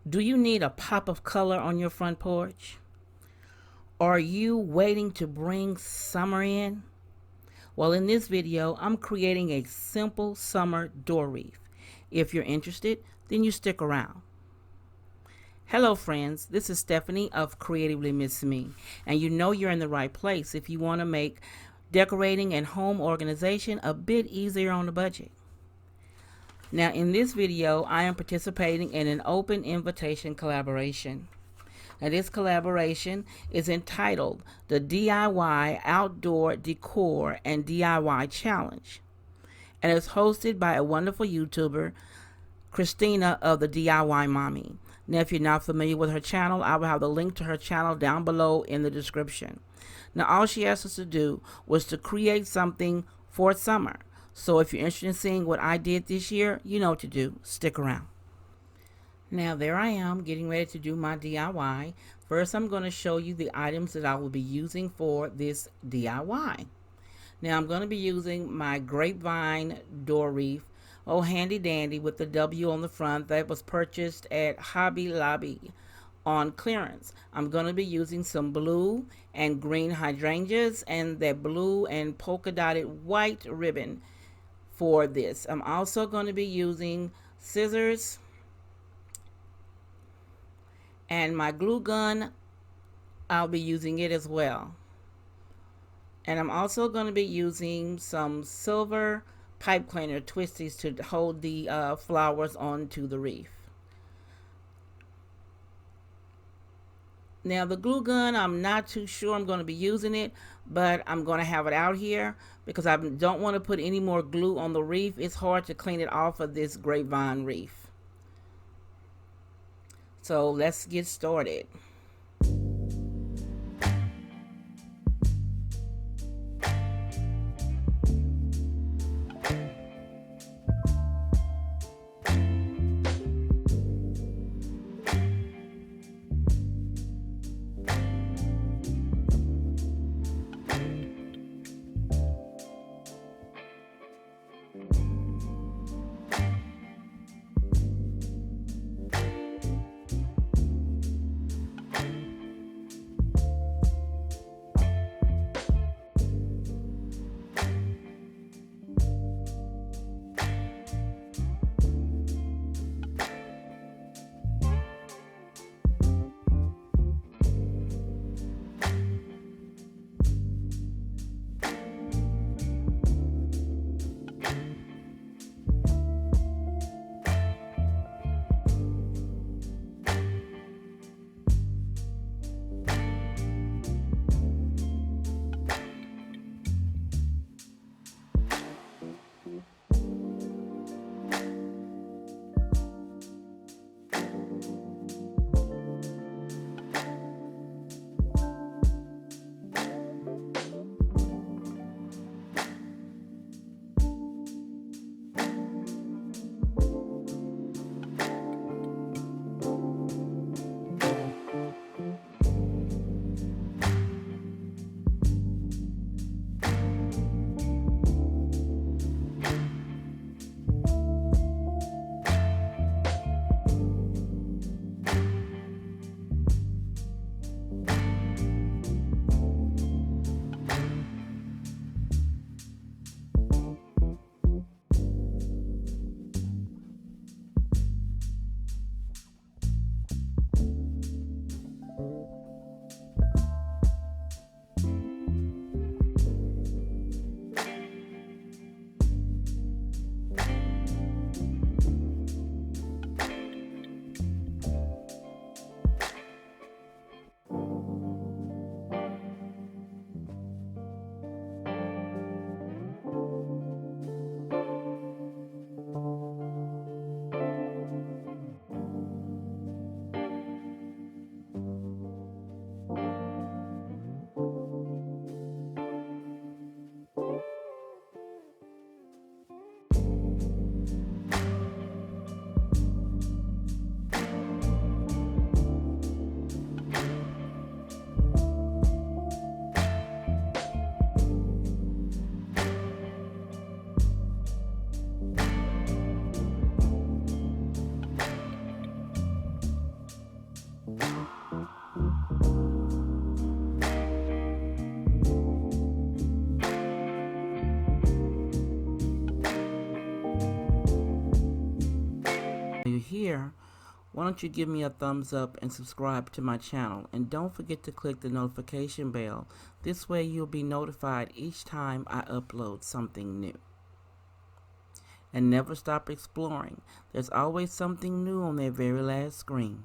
Do you need a pop of color on your front porch? Are you waiting to bring summer in? Well, in this video, I'm creating a simple summer door wreath. If you're interested, then you stick around. Hello friends, this is Stephanie of Creatively Miss Me, and you know you're in the right place if you want to make decorating and home organization a bit easier on the budget. Now in this video, I am participating in an open invitation collaboration. Now this collaboration is entitled the DIY Outdoor Decor and DIY Challenge, and it's hosted by a wonderful YouTuber, Christina of the DIY Mommy. Now if you're not familiar with her channel, I will have the link to her channel down below in the description. Now all she asked us to do was to create something for summer. So if you're interested in seeing what I did this year, you know what to do. Stick around. Now there I am getting ready to do my DIY. First I'm going to show you the items that I will be using for this DIY. Now I'm going to be using my grapevine door wreath, oh handy dandy with the W on the front, that was purchased at Hobby Lobby on clearance. I'm going to be using some blue and green hydrangeas and that blue and polka dotted white ribbon for this. I'm also going to be using scissors and my glue gun. I'll be using it as well. And I'm also going to be using some silver pipe cleaner twisties to hold the flowers onto the wreath. Now the glue gun, I'm not too sure I'm going to be using it, but I'm going to have it out here because I don't want to put any more glue on the wreath. It's hard to clean it off of this grapevine wreath. So let's get started. here, why don't you give me a thumbs up and subscribe to my channel, and don't forget to click the notification bell. This way you'll be notified each time I upload something new. And never stop exploring. There's always something new on their very last screen.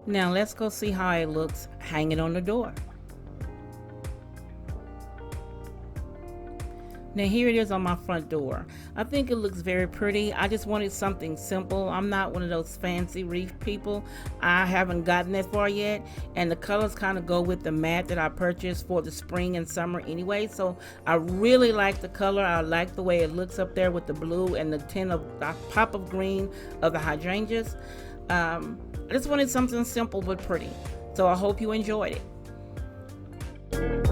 Now let's go see how it looks hanging on the door. Now here it is on my front door. I think it looks very pretty. I just wanted something simple. I'm not one of those fancy wreath people. I haven't gotten that far yet. And the colors kind of go with the mat that I purchased for the spring and summer anyway. So I really like the color. I like the way it looks up there with the blue and the tint of the pop of green of the hydrangeas. I just wanted something simple but pretty. So I hope you enjoyed it.